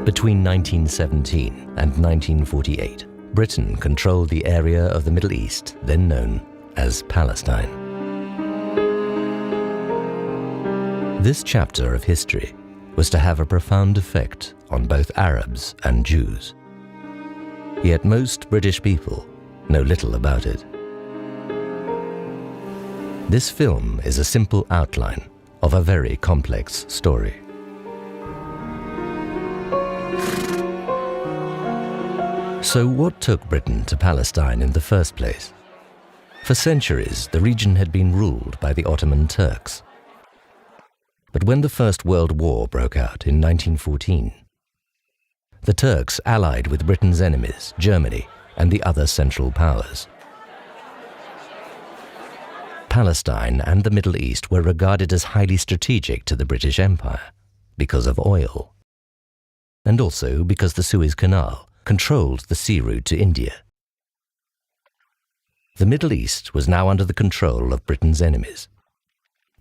Between 1917 and 1948, Britain controlled the area of the Middle East then known as Palestine. This chapter of history was to have a profound effect on both Arabs and Jews. Yet most British people know little about it. This film is a simple outline of a very complex story. So what took Britain to Palestine in the first place? For centuries, the region had been ruled by the Ottoman Turks. But when the First World War broke out in 1914, the Turks allied with Britain's enemies, Germany, and the other Central Powers. Palestine and the Middle East were regarded as highly strategic to the British Empire because of oil, and also because the Suez Canal controlled the sea route to India. The Middle East was now under the control of Britain's enemies,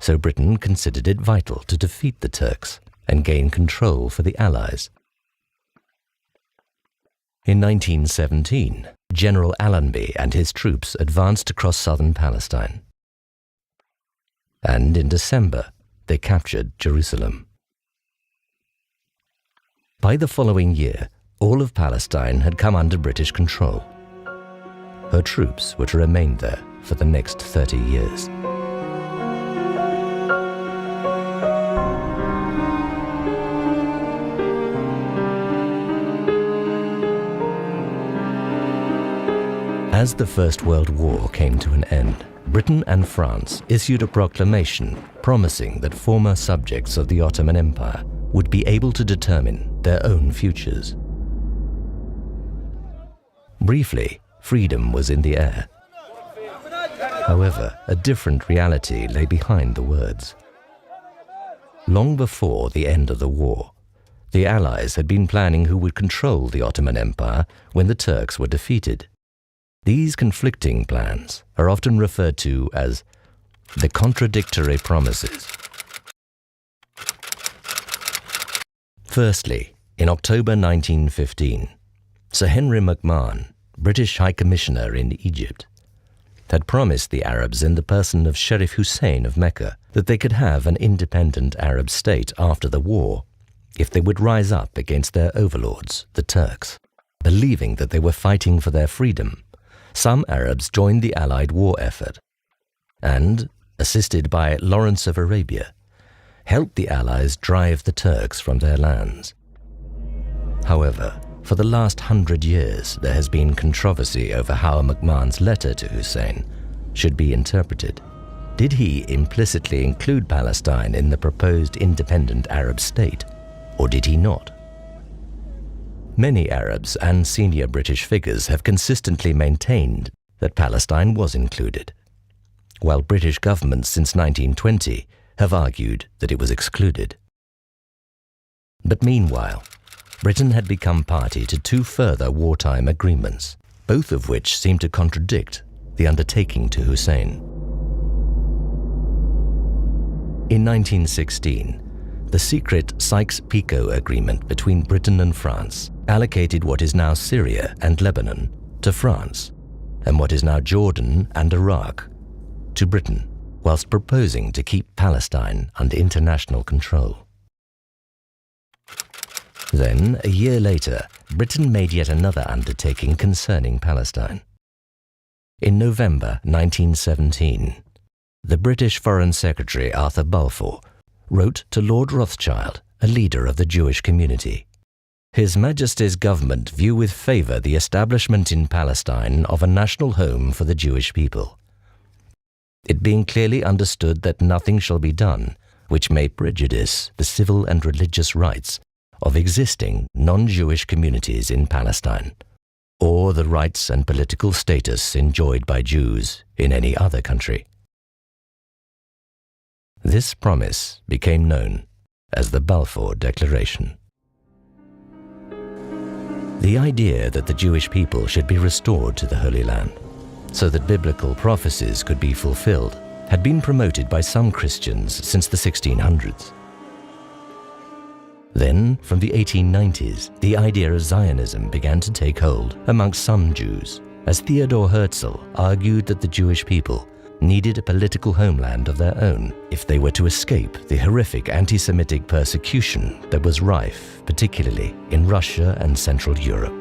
so Britain considered it vital to defeat the Turks and gain control for the Allies. In 1917, General Allenby and his troops advanced across southern Palestine. And in December, they captured Jerusalem. By the following year, all of Palestine had come under British control. Her troops were to remain there for the next 30 years. As the First World War came to an end, Britain and France issued a proclamation promising that former subjects of the Ottoman Empire would be able to determine their own futures. Briefly, freedom was in the air. However, a different reality lay behind the words. Long before the end of the war, the Allies had been planning who would control the Ottoman Empire when the Turks were defeated. These conflicting plans are often referred to as the contradictory promises. Firstly, in October 1915, Sir Henry McMahon, British High Commissioner in Egypt, had promised the Arabs in the person of Sharif Hussein of Mecca that they could have an independent Arab state after the war if they would rise up against their overlords, the Turks. Believing that they were fighting for their freedom, some Arabs joined the Allied war effort and, assisted by Lawrence of Arabia, helped the Allies drive the Turks from their lands. However, for the last 100 years, there has been controversy over how McMahon's letter to Hussein should be interpreted. Did he implicitly include Palestine in the proposed independent Arab state, or did he not? Many Arabs and senior British figures have consistently maintained that Palestine was included, while British governments since 1920 have argued that it was excluded. But meanwhile, Britain had become party to two further wartime agreements, both of which seemed to contradict the undertaking to Hussein. In 1916, the secret Sykes-Picot Agreement between Britain and France allocated what is now Syria and Lebanon to France, and what is now Jordan and Iraq to Britain, whilst proposing to keep Palestine under international control. Then, a year later, Britain made yet another undertaking concerning Palestine. In November 1917, the British Foreign Secretary Arthur Balfour wrote to Lord Rothschild, a leader of the Jewish community. His Majesty's government view with favour the establishment in Palestine of a national home for the Jewish people, it being clearly understood that nothing shall be done which may prejudice the civil and religious rights of existing non-Jewish communities in Palestine, or the rights and political status enjoyed by Jews in any other country. This promise became known as the Balfour Declaration. The idea that the Jewish people should be restored to the Holy Land, so that biblical prophecies could be fulfilled, had been promoted by some Christians since the 1600s. Then, from the 1890s, the idea of Zionism began to take hold amongst some Jews, as Theodor Herzl argued that the Jewish people needed a political homeland of their own if they were to escape the horrific anti-Semitic persecution that was rife, particularly in Russia and Central Europe.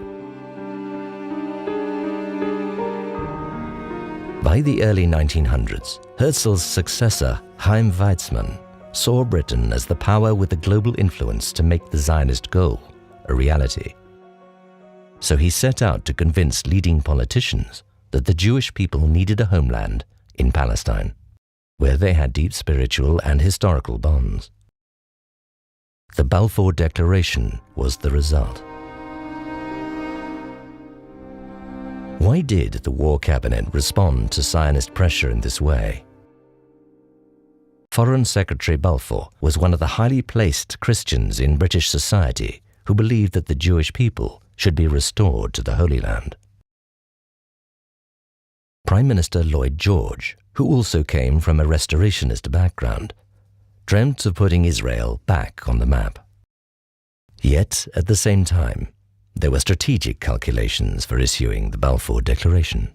By the early 1900s, Herzl's successor, Chaim Weizmann, saw Britain as the power with the global influence to make the Zionist goal a reality. So he set out to convince leading politicians that the Jewish people needed a homeland in Palestine, where they had deep spiritual and historical bonds. The Balfour Declaration was the result. Why did the War Cabinet respond to Zionist pressure in this way? Foreign Secretary Balfour was one of the highly placed Christians in British society who believed that the Jewish people should be restored to the Holy Land. Prime Minister Lloyd George, who also came from a restorationist background, dreamt of putting Israel back on the map. Yet, at the same time, there were strategic calculations for issuing the Balfour Declaration.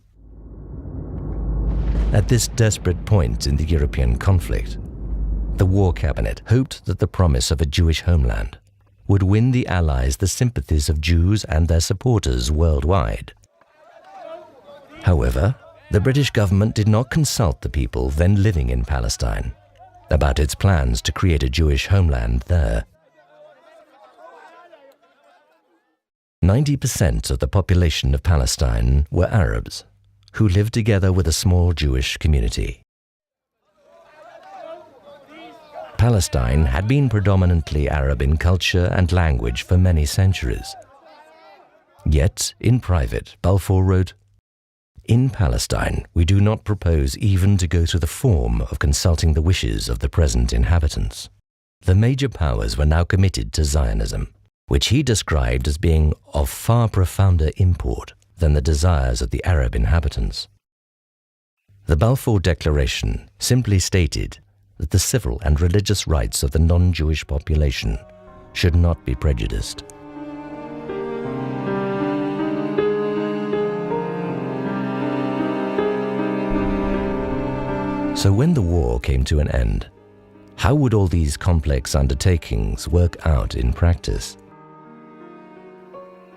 At this desperate point in the European conflict, the War Cabinet hoped that the promise of a Jewish homeland would win the Allies the sympathies of Jews and their supporters worldwide. However, the British government did not consult the people then living in Palestine about its plans to create a Jewish homeland there. 90% of the population of Palestine were Arabs, who lived together with a small Jewish community. Palestine had been predominantly Arab in culture and language for many centuries. Yet, in private, Balfour wrote, "In Palestine, we do not propose even to go through the form of consulting the wishes of the present inhabitants." The major powers were now committed to Zionism, which he described as being of far profounder import than the desires of the Arab inhabitants. The Balfour Declaration simply stated that the civil and religious rights of the non-Jewish population should not be prejudiced. So when the war came to an end, how would all these complex undertakings work out in practice?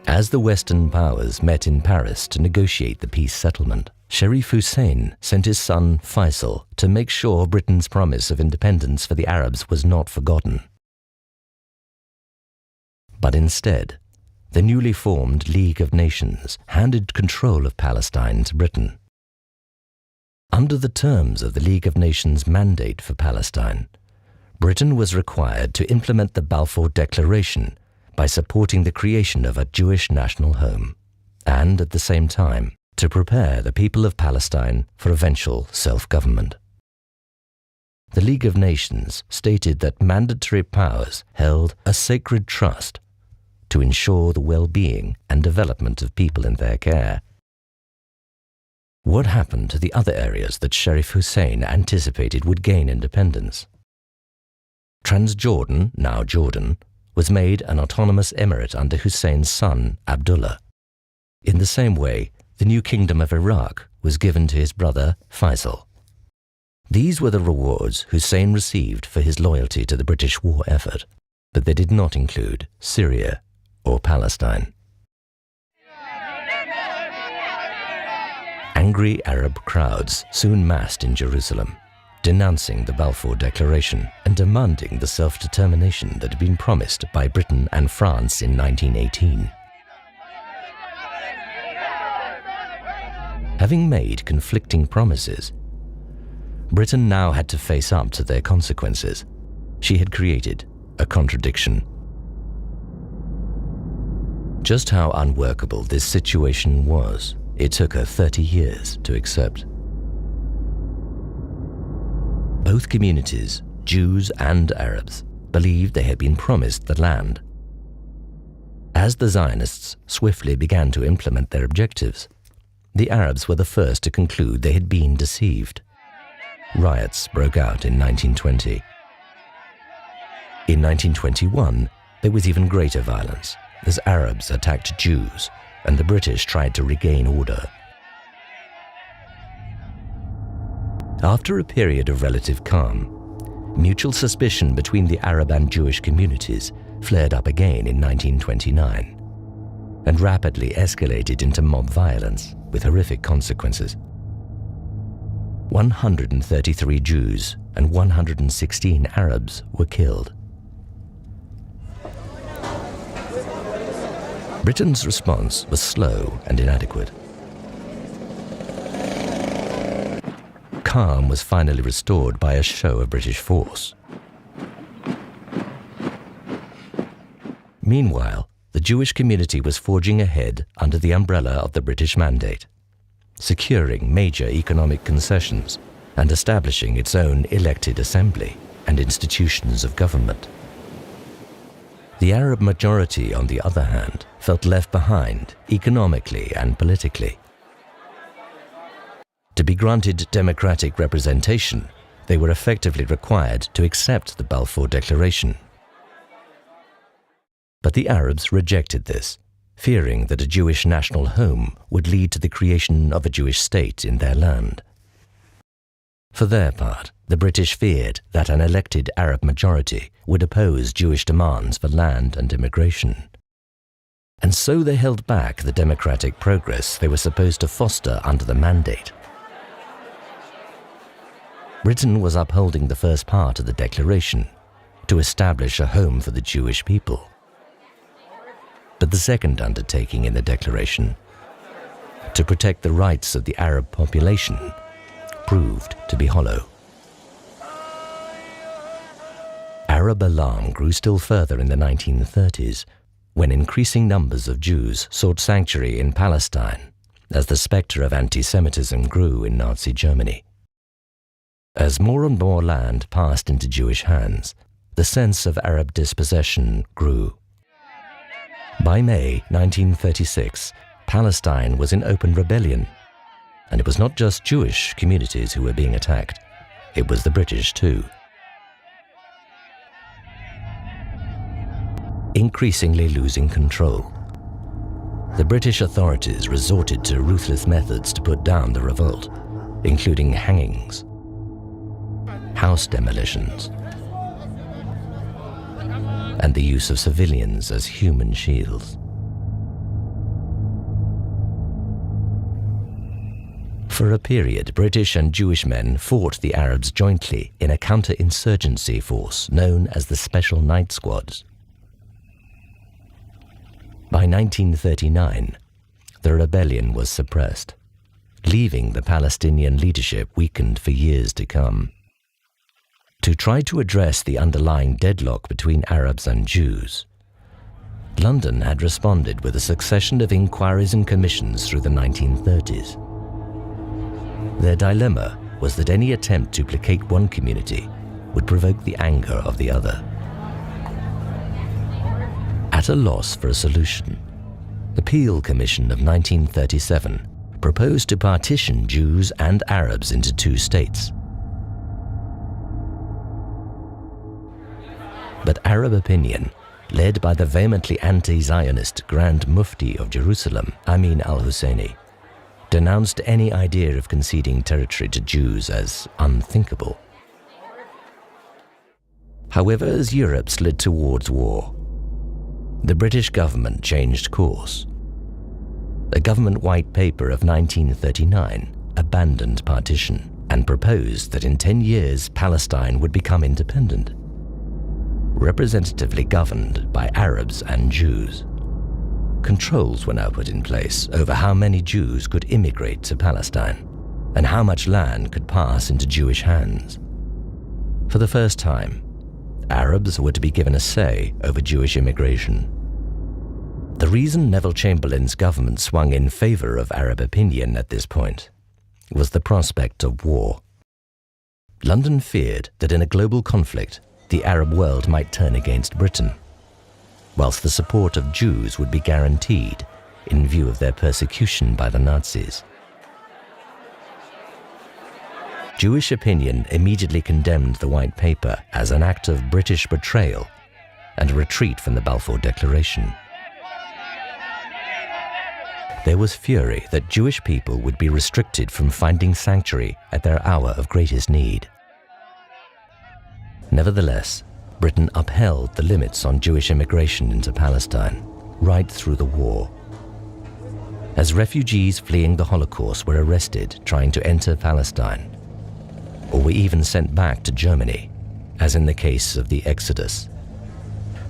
As the Western powers met in Paris to negotiate the peace settlement, Sharif Hussein sent his son Faisal to make sure Britain's promise of independence for the Arabs was not forgotten. But instead, the newly formed League of Nations handed control of Palestine to Britain. Under the terms of the League of Nations' mandate for Palestine, Britain was required to implement the Balfour Declaration by supporting the creation of a Jewish national home, and at the same time, to prepare the people of Palestine for eventual self-government. The League of Nations stated that mandatory powers held a sacred trust to ensure the well-being and development of people in their care. What happened to the other areas that Sharif Hussein anticipated would gain independence? Transjordan, now Jordan, was made an autonomous emirate under Hussein's son, Abdullah. In the same way, the new kingdom of Iraq was given to his brother, Faisal. These were the rewards Hussein received for his loyalty to the British war effort, but they did not include Syria or Palestine. Angry Arab crowds soon massed in Jerusalem, denouncing the Balfour Declaration and demanding the self-determination that had been promised by Britain and France in 1918. Having made conflicting promises, Britain now had to face up to their consequences. She had created a contradiction. Just how unworkable this situation was, it took her 30 years to accept. Both communities, Jews and Arabs, believed they had been promised the land. As the Zionists swiftly began to implement their objectives, the Arabs were the first to conclude they had been deceived. Riots broke out in 1920. In 1921, there was even greater violence as Arabs attacked Jews and the British tried to regain order. After a period of relative calm, mutual suspicion between the Arab and Jewish communities flared up again in 1929 and rapidly escalated into mob violence with horrific consequences. 133 Jews and 116 Arabs were killed. Britain's response was slow and inadequate. Calm was finally restored by a show of British force. Meanwhile, the Jewish community was forging ahead under the umbrella of the British Mandate, securing major economic concessions and establishing its own elected assembly and institutions of government. The Arab majority, on the other hand, felt left behind economically and politically. To be granted democratic representation, they were effectively required to accept the Balfour Declaration. But the Arabs rejected this, fearing that a Jewish national home would lead to the creation of a Jewish state in their land. For their part, the British feared that an elected Arab majority would oppose Jewish demands for land and immigration. And so they held back the democratic progress they were supposed to foster under the Mandate. Britain was upholding the first part of the Declaration, to establish a home for the Jewish people. But the second undertaking in the Declaration, to protect the rights of the Arab population, proved to be hollow. Arab alarm grew still further in the 1930s, when increasing numbers of Jews sought sanctuary in Palestine as the spectre of anti-Semitism grew in Nazi Germany. As more and more land passed into Jewish hands, the sense of Arab dispossession grew. By May 1936, Palestine was in open rebellion, and it was not just Jewish communities who were being attacked, it was the British too. Increasingly losing control, the British authorities resorted to ruthless methods to put down the revolt, including hangings, house demolitions, and the use of civilians as human shields. For a period, British and Jewish men fought the Arabs jointly in a counter-insurgency force known as the Special Night Squads. By 1939, the rebellion was suppressed, leaving the Palestinian leadership weakened for years to come. To try to address the underlying deadlock between Arabs and Jews, London had responded with a succession of inquiries and commissions through the 1930s. Their dilemma was that any attempt to placate one community would provoke the anger of the other. At a loss for a solution, the Peel Commission of 1937 proposed to partition Jews and Arabs into two states. But Arab opinion, led by the vehemently anti-Zionist Grand Mufti of Jerusalem, Amin al-Husseini, denounced any idea of conceding territory to Jews as unthinkable. However, as Europe slid towards war, the British government changed course. A government white paper of 1939 abandoned partition and proposed that in 10 years Palestine would become independent, representatively governed by Arabs and Jews. Controls were now put in place over how many Jews could immigrate to Palestine and how much land could pass into Jewish hands. For the first time, Arabs were to be given a say over Jewish immigration. The reason Neville Chamberlain's government swung in favor of Arab opinion at this point was the prospect of war. London feared that in a global conflict, the Arab world might turn against Britain, whilst the support of Jews would be guaranteed in view of their persecution by the Nazis. Jewish opinion immediately condemned the white paper as an act of British betrayal and a retreat from the Balfour Declaration. There was fury that Jewish people would be restricted from finding sanctuary at their hour of greatest need. Nevertheless, Britain upheld the limits on Jewish immigration into Palestine right through the war. As refugees fleeing the Holocaust were arrested trying to enter Palestine, or were even sent back to Germany, as in the case of the Exodus,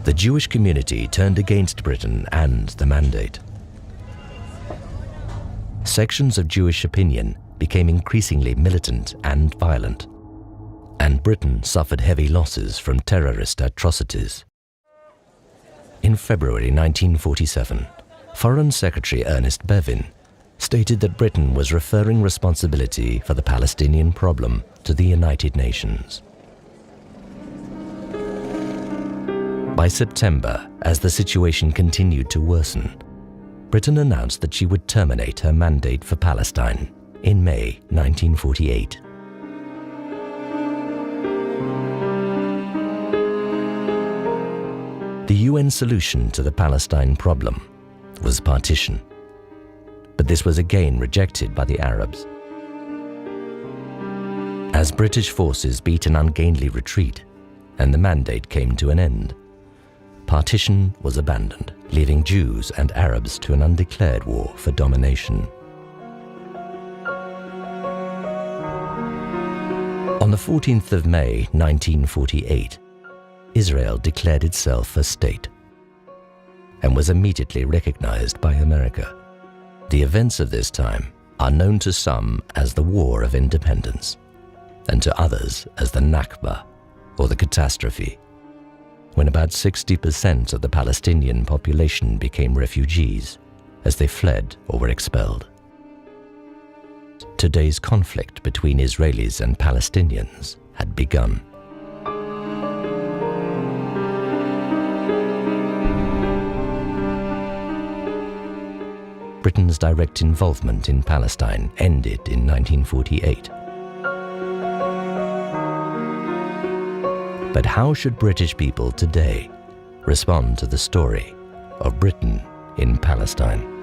the Jewish community turned against Britain and the mandate. Sections of Jewish opinion became increasingly militant and violent, and Britain suffered heavy losses from terrorist atrocities. In February 1947, Foreign Secretary Ernest Bevin stated that Britain was referring responsibility for the Palestinian problem to the United Nations. By September, as the situation continued to worsen, Britain announced that she would terminate her mandate for Palestine in May 1948. The UN solution to the Palestine problem was partition, but this was again rejected by the Arabs. As British forces beat an ungainly retreat and the mandate came to an end, partition was abandoned, leaving Jews and Arabs to an undeclared war for domination. On the 14th of May 1948, Israel declared itself a state and was immediately recognized by America. The events of this time are known to some as the War of Independence and to others as the Nakba, or the catastrophe, when about 60% of the Palestinian population became refugees as they fled or were expelled. Today's conflict between Israelis and Palestinians had begun. Britain's direct involvement in Palestine ended in 1948. But how should British people today respond to the story of Britain in Palestine?